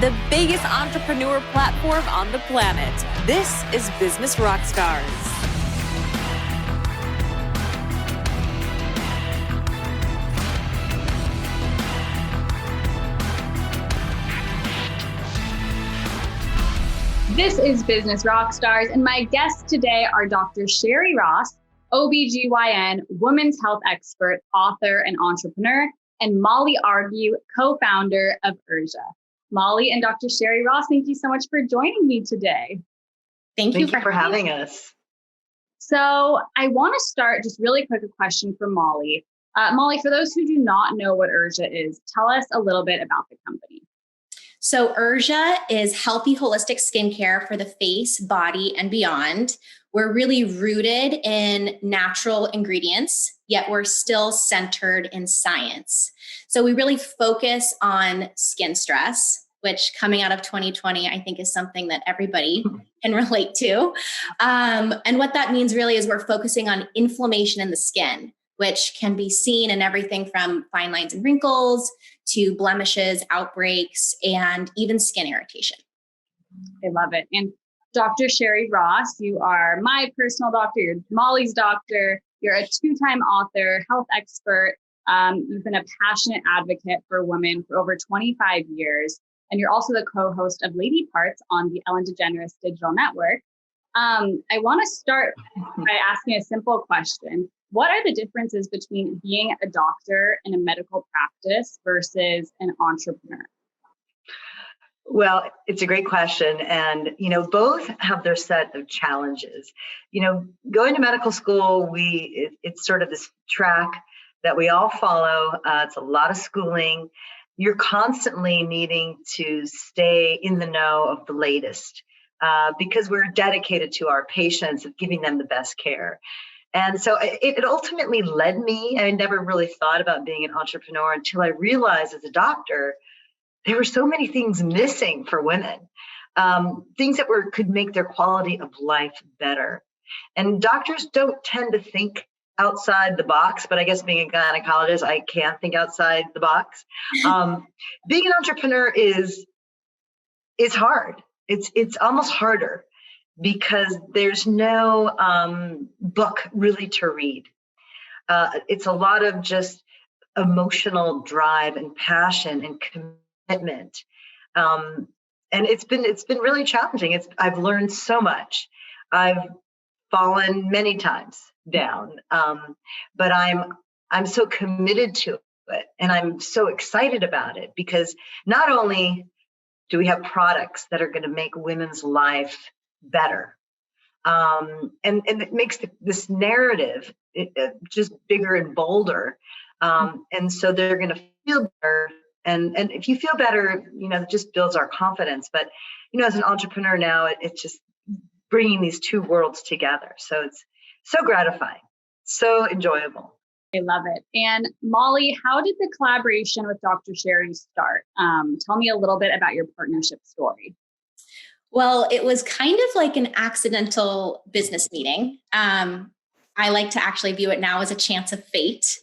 the biggest entrepreneur platform on the planet. This is Business Rockstars. This is Business Rockstars, and my guests today are Dr. Sherry Ross, OBGYN, women's health expert, author, and entrepreneur, and Molly Argue, co-founder of Urja. Molly and Dr. Sherry Ross, thank you so much for joining me today. Thank you for having us. So I want to start just really quick a question for Molly. Molly, for those who do not know what Urja is, tell us a little bit about the company. So Urja is healthy, holistic skincare for the face, body, and beyond. We're really rooted in natural ingredients, yet we're still centered in science. So we really focus on skin stress, which coming out of 2020, I think is something that everybody can relate to. And what that means really is we're focusing on inflammation in the skin, which can be seen in everything from fine lines and wrinkles to blemishes, outbreaks, and even skin irritation. I love it. And Dr. Sherry Ross, you are my personal doctor, you're Molly's doctor, you're a two-time author, health expert. You've been a passionate advocate for women for over 25 years. And you're also the co-host of Lady Parts on the Ellen DeGeneres Digital Network. I want to start by asking a simple question. What are the differences between being a doctor in a medical practice versus an entrepreneur? Well, it's a great question. And, both have their set of challenges. Going to medical school, it's sort of this track that we all follow. It's a lot of schooling. You're constantly needing to stay in the know of the latest because we're dedicated to our patients of giving them the best care. And so it ultimately led me. I never really thought about being an entrepreneur until I realized as a doctor, there were so many things missing for women, things that could make their quality of life better. And doctors don't tend to think outside the box, but I guess being a gynecologist, I can't think outside the box. Being an entrepreneur is hard. It's almost harder because there's no book really to read. It's a lot of just emotional drive and passion and commitment. And it's been really challenging. I've learned so much. I've fallen many times down, but I'm so committed to it, and I'm so excited about it because not only do we have products that are going to make women's life better, and it makes this narrative just bigger and bolder, and so they're going to feel better. And if you feel better, it just builds our confidence. But as an entrepreneur now, it's just bringing these two worlds together. So it's so gratifying, so enjoyable. I love it. And Molly, how did the collaboration with Dr. Sherry start? Tell me a little bit about your partnership story. Well, it was kind of like an accidental business meeting. I like to actually view it now as a chance of fate.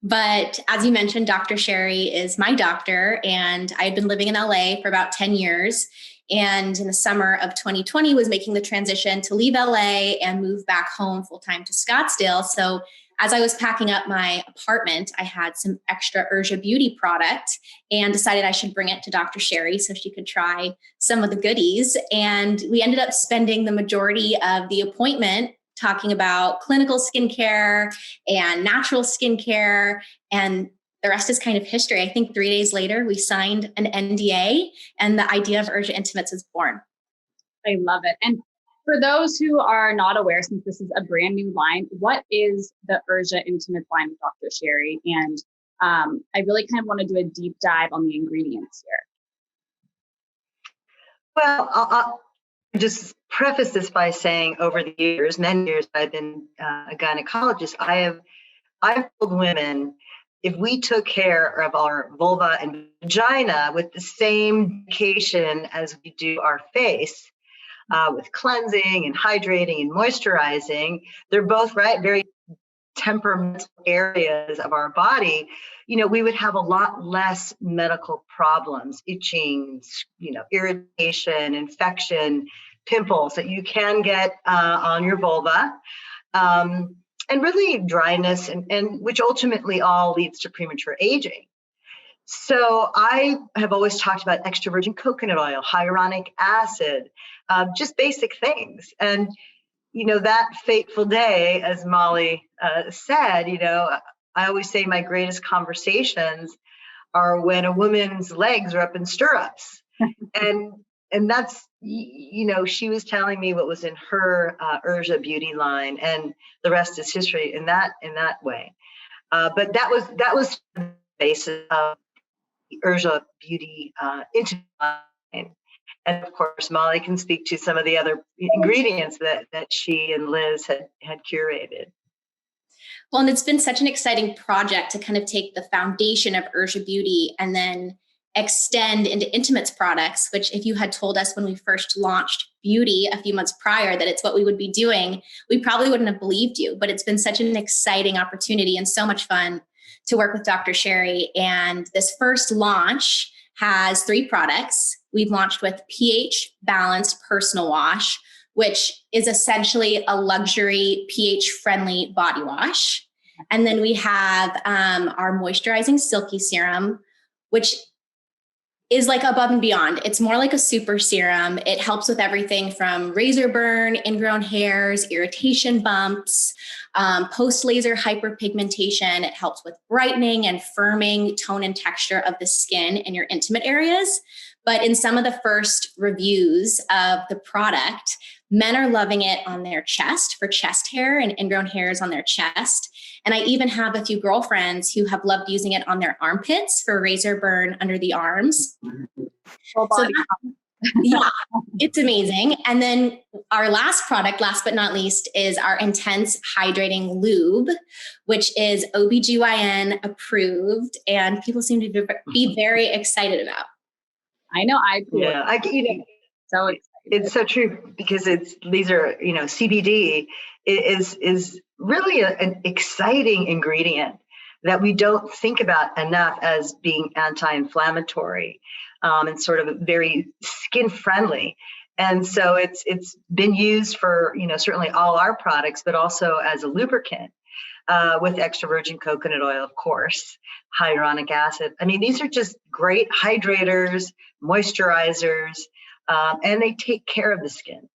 But as you mentioned, Dr. Sherry is my doctor, and I had been living in LA for about 10 years. And in the summer of 2020 was making the transition to leave LA and move back home full-time to Scottsdale. So as I was packing up my apartment, I had some extra Urja beauty product and decided I should bring it to Dr. Sherry so she could try some of the goodies. And we ended up spending the majority of the appointment talking about clinical skincare and natural skincare, and the rest is kind of history. I think 3 days later, we signed an NDA and the idea of Urja Intimates was born. I love it. And for those who are not aware, since this is a brand new line, what is the Urja Intimates line with Dr. Sherry? And I really kind of want to do a deep dive on the ingredients here. Well, I'll just preface this by saying over the years, many years I've been a gynecologist, I've told women, if we took care of our vulva and vagina with the same dedication as we do our face, with cleansing and hydrating and moisturizing, they're both very temperamental areas of our body, we would have a lot less medical problems, itching, irritation, infection, pimples that you can get on your vulva, and really dryness, and which ultimately all leads to premature aging. So I have always talked about extra virgin coconut oil, hyaluronic acid, just basic things. And, that fateful day, as Molly said, I always say my greatest conversations are when a woman's legs are up in stirrups. And that's, she was telling me what was in her Urja beauty line, and the rest is history in that way. But that was the basis of the Urja beauty intimate line. And of course, Molly can speak to some of the other ingredients that she and Liz had curated. Well, and it's been such an exciting project to kind of take the foundation of Urja Beauty and then extend into intimates products, which if you had told us when we first launched beauty a few months prior that it's what we would be doing, we probably wouldn't have believed you. But it's been such an exciting opportunity and so much fun to work with Dr. Sherry. And this first launch has 3 products. We've launched with pH Balanced Personal Wash, which is essentially a luxury pH friendly body wash. And then we have our moisturizing silky serum, which is like above and beyond. It's more like a super serum. It helps with everything from razor burn, ingrown hairs, irritation bumps, post-laser hyperpigmentation. It helps with brightening and firming tone and texture of the skin in your intimate areas. But in some of the first reviews of the product, men are loving it on their chest for chest hair and ingrown hairs on their chest. And I even have a few girlfriends who have loved using it on their armpits for razor burn under the arms. So yeah, it's amazing. And then our last product, last but not least, is our Intense Hydrating Lube, which is OBGYN approved, and people seem to be very excited about. I know I feel so excited. It's so true, because these are, CBD is really an exciting ingredient that we don't think about enough as being anti-inflammatory, and sort of very skin friendly. And so it's been used for, certainly all our products, but also as a lubricant, with extra virgin coconut oil, of course, hyaluronic acid. I mean, these are just great hydrators, moisturizers, and they take care of the skin,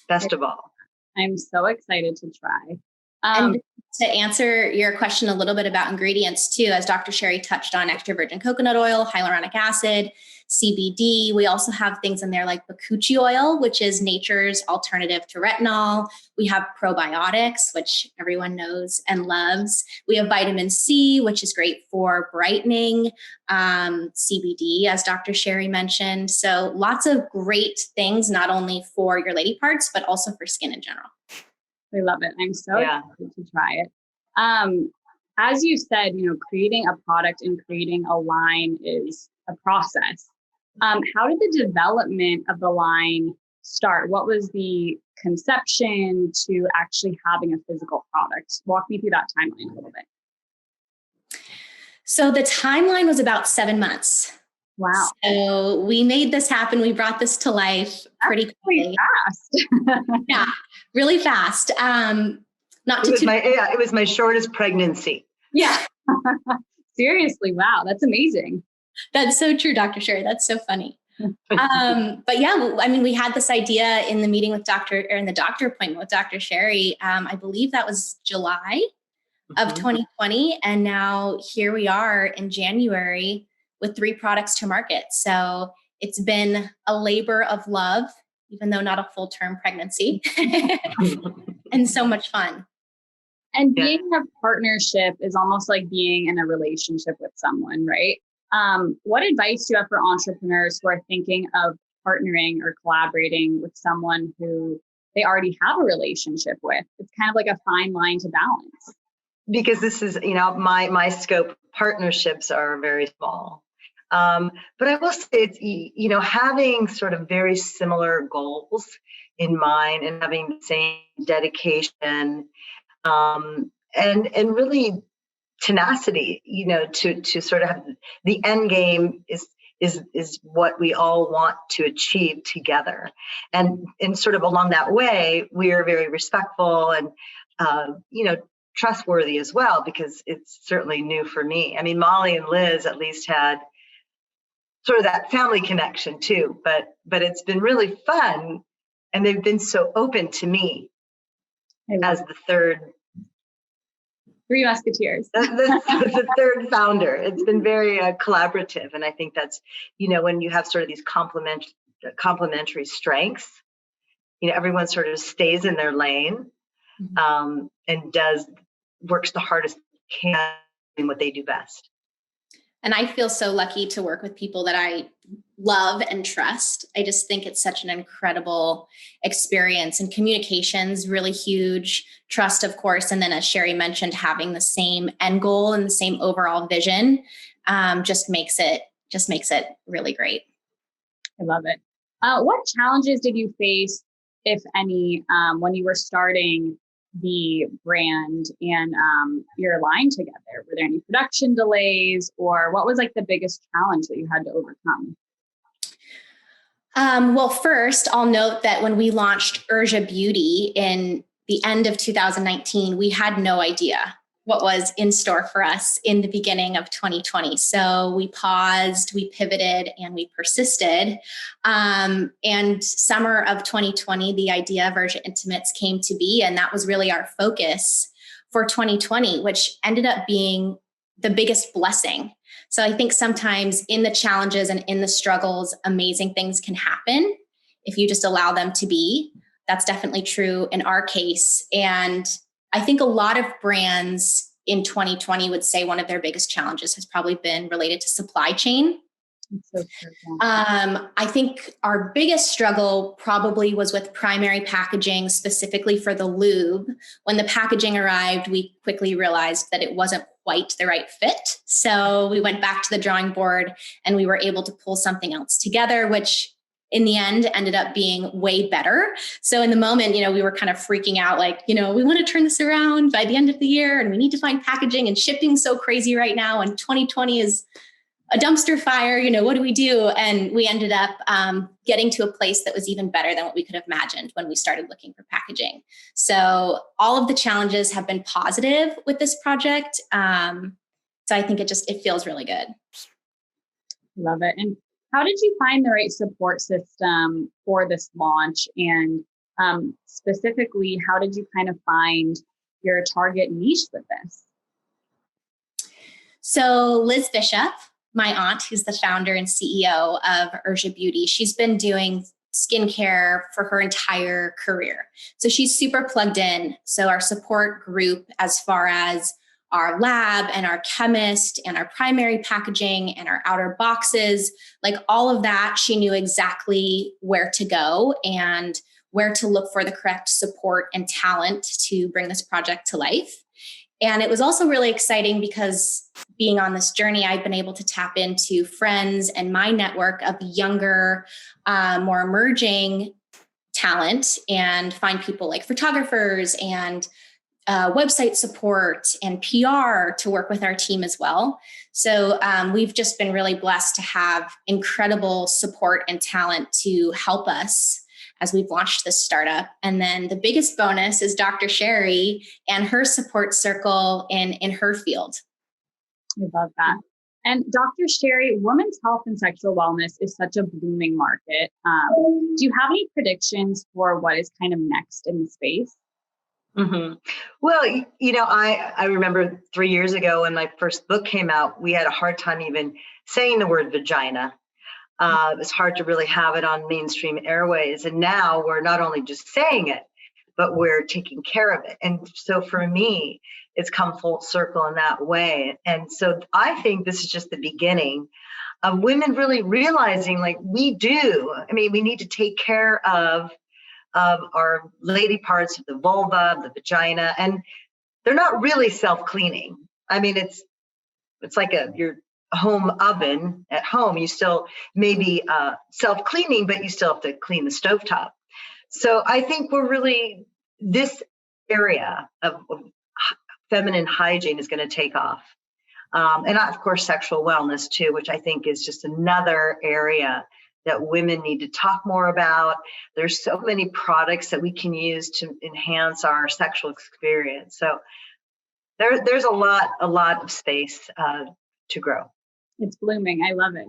best of all. I'm so excited to try. And to answer your question a little bit about ingredients too, as Dr. Sherry touched on, extra virgin coconut oil, hyaluronic acid, CBD. We also have things in there like bakuchi oil, which is nature's alternative to retinol. We have probiotics, which everyone knows and loves. We have vitamin C, which is great for brightening, CBD, as Dr. Sherry mentioned. So lots of great things, not only for your lady parts, but also for skin in general. I love it. I'm so excited to try it. As you said, creating a product and creating a line is a process. How did the development of the line start? What was the conception to actually having a physical product? Walk me through that timeline a little bit. So the timeline was about 7 months. Wow. So we made this happen. We brought this to life pretty quickly. Fast. Yeah, really fast. It was my shortest pregnancy. Yeah. Seriously. Wow. That's amazing. That's so true, Dr. Sherry. That's so funny. But yeah, I mean, we had this idea in the meeting with in the doctor appointment with Dr. Sherry. I believe that was July of 2020. And now here we are in January with 3 products to market. So it's been a labor of love, even though not a full-term pregnancy, and so much fun. And being in a partnership is almost like being in a relationship with someone, right? What advice do you have for entrepreneurs who are thinking of partnering or collaborating with someone who they already have a relationship with? It's kind of like a fine line to balance. Because this is, my scope, partnerships are very small. But I will say it's, having sort of very similar goals in mind and having the same dedication, and really tenacity, to sort of have the end game is what we all want to achieve together. And sort of along that way, we are very respectful and, trustworthy as well, because it's certainly new for me. I mean, Molly and Liz at least had sort of that family connection too, but it's been really fun, and they've been so open to me as the third. Three Musketeers. the third founder. It's been very collaborative, and I think that's, when you have sort of these complementary strengths, everyone sort of stays in their lane, and works the hardest can in what they do best. And I feel so lucky to work with people that I love and trust. I just think it's such an incredible experience, and communication's really huge. Trust, of course. And then, as Sherry mentioned, having the same end goal and the same overall vision just makes it really great. I love it. What challenges did you face, if any, when you were starting the brand and your line together? Were there any production delays, or what was like the biggest challenge that you had to overcome? Well, first, I'll note that when we launched Urja Beauty in the end of 2019, we had no idea what was in store for us in the beginning of 2020. So we paused, we pivoted, and we persisted. And summer of 2020, the idea of Urja Intimates came to be, and that was really our focus for 2020, which ended up being the biggest blessing. So I think sometimes in the challenges and in the struggles, amazing things can happen if you just allow them to be. That's definitely true in our case. And I think a lot of brands in 2020 would say one of their biggest challenges has probably been related to supply chain. So true. I think our biggest struggle probably was with primary packaging, specifically for the lube. When the packaging arrived, we quickly realized that it wasn't quite the right fit. So we went back to the drawing board, and we were able to pull something else together, which in the end ended up being way better. So in the moment, we were kind of freaking out, like, we want to turn this around by the end of the year, and we need to find packaging, and shipping's so crazy right now, and 2020 is a dumpster fire, what do we do? And we ended up getting to a place that was even better than what we could have imagined when we started looking for packaging. So all of the challenges have been positive with this project. So I think it feels really good. Love it. And how did you find the right support system for this launch? And specifically, how did you kind of find your target niche with this? So Liz Bishop, my aunt, who's the founder and CEO of Urja Beauty, she's been doing skincare for her entire career. So she's super plugged in. So our support group, as far as our lab and our chemist and our primary packaging and our outer boxes, like all of that, she knew exactly where to go and where to look for the correct support and talent to bring this project to life. And it was also really exciting because being on this journey, I've been able to tap into friends and my network of younger, more emerging talent and find people like photographers and website support and PR to work with our team as well. So we've just been really blessed to have incredible support and talent to help us as we've launched this startup. And then the biggest bonus is Dr. Sherry and her support circle in her field. I love that. And Dr. Sherry, women's health and sexual wellness is such a booming market. Do you have any predictions for what is kind of next in the space? Mm-hmm. Well, I remember 3 years ago when my first book came out, we had a hard time even saying the word vagina. It was hard to really have it on mainstream airways. And now we're not only just saying it, but we're taking care of it. And so for me, it's come full circle in that way. And so I think this is just the beginning of women really realizing, like, we need to take care of our lady parts of the vulva, the vagina, and they're not really self-cleaning. I mean, it's like your home oven at home. You still maybe self-cleaning, but you still have to clean the stovetop. So I think we're really, this area of feminine hygiene is going to take off. And of course, sexual wellness too, which I think is just another area that women need to talk more about. There's so many products that we can use to enhance our sexual experience. So there's a lot of space to grow. It's blooming. I love it.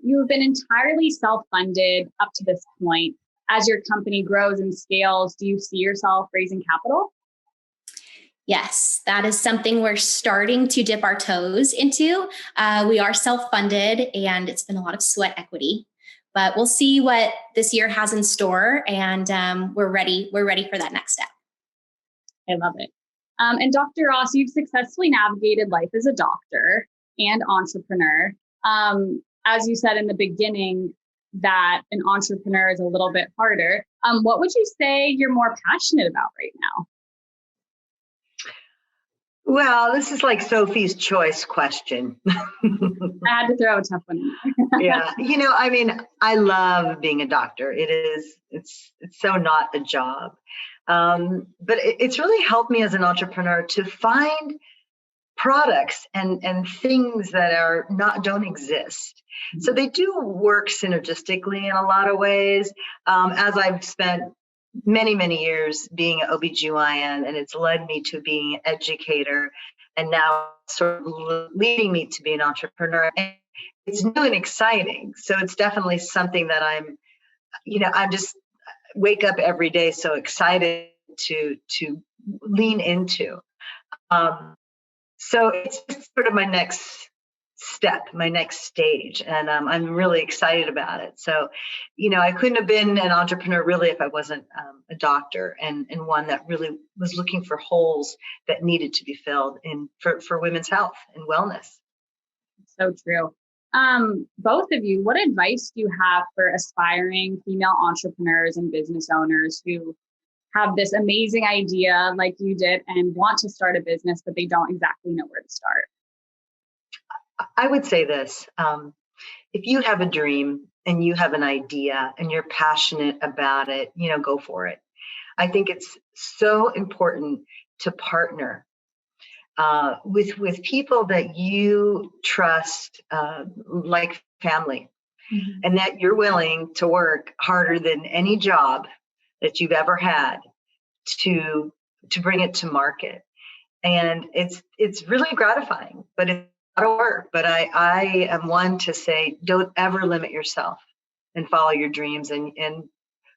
You've been entirely self-funded up to this point. As your company grows and scales, do you see yourself raising capital? Yes, that is something we're starting to dip our toes into. We are self-funded and it's been a lot of sweat equity, but we'll see what this year has in store, and we're ready for that next step. I love it. And Dr. Ross, you've successfully navigated life as a doctor and entrepreneur. As you said in the beginning, that an entrepreneur is a little bit harder. What would you say you're more passionate about right now? Well, this is like Sophie's choice question. I had to throw a tough one in there. Yeah. I mean, I love being a doctor. It's so not a job. But it's really helped me as an entrepreneur to find products and things that don't exist. So they do work synergistically in a lot of ways. As I've spent many years being an OBGYN, and it's led me to being an educator, and now sort of leading me to be an entrepreneur. And it's new and exciting. So it's definitely something that I'm just wake up every day so excited to lean into. So it's just sort of my next step, my next stage, and I'm really excited about it. So, I couldn't have been an entrepreneur really if I wasn't a doctor and one that really was looking for holes that needed to be filled for women's health and wellness. So true. Both of you, what advice do you have for aspiring female entrepreneurs and business owners who have this amazing idea like you did and want to start a business, but they don't exactly know where to start? I would say this, if you have a dream and you have an idea and you're passionate about it, go for it. I think it's so important to partner with people that you trust, like family, and that you're willing to work harder than any job that you've ever had to bring it to market. And it's really gratifying, but it's a lot of work. But I am one to say, don't ever limit yourself and follow your dreams and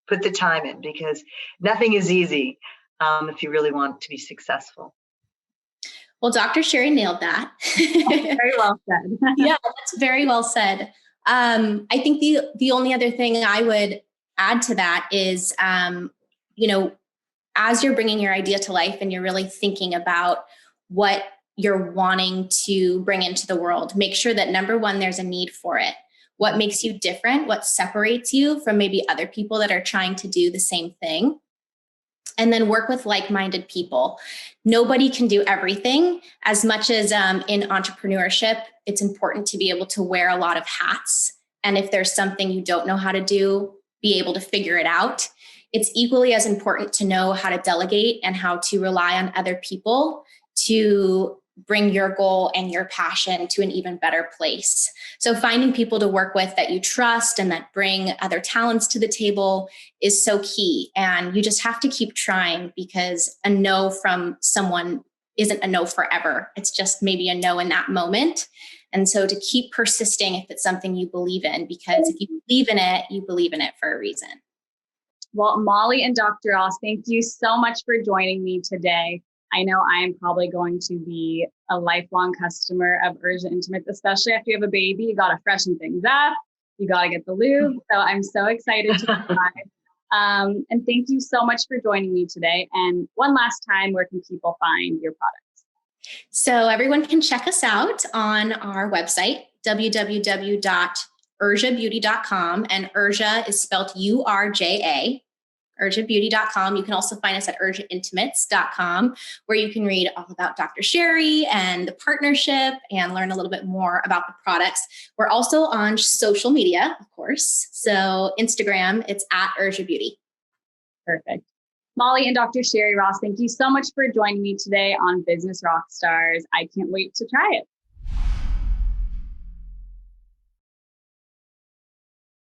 put the time in, because nothing is easy if you really want to be successful. Well, Dr. Sherry nailed that. Very well said. Yeah, that's very well said. I think the only other thing I would add to that is, as you're bringing your idea to life and you're really thinking about what you're wanting to bring into the world, make sure that number one, there's a need for it. What makes you different? What separates you from maybe other people that are trying to do the same thing? And then work with like-minded people. Nobody can do everything. As much as in entrepreneurship, it's important to be able to wear a lot of hats. And if there's something you don't know how to do, be able to figure it out. It's equally as important to know how to delegate and how to rely on other people to bring your goal and your passion to an even better place. So finding people to work with that you trust and that bring other talents to the table is so key. And you just have to keep trying, because a no from someone isn't a no forever. It's just maybe a no in that moment. And so to keep persisting if it's something you believe in, because if you believe in it, you believe in it for a reason. Well, Molly and Dr. Ross, thank you so much for joining me today. I know I am probably going to be a lifelong customer of Urja Intimates, especially after you have a baby. You got to freshen things up. You got to get the lube. So I'm so excited to try. And thank you so much for joining me today. And one last time, where can people find your products? So everyone can check us out on our website, www.urjabeauty.com. And Urja is spelled URJA. urjabeauty.com. You can also find us at urjaintimates.com, where you can read all about Dr. Sherry and the partnership and learn a little bit more about the products. We're also on social media, of course. So Instagram, it's at Urja Beauty. Perfect. Molly and Dr. Sherry Ross, thank you so much for joining me today on Business Rockstars. I can't wait to try it.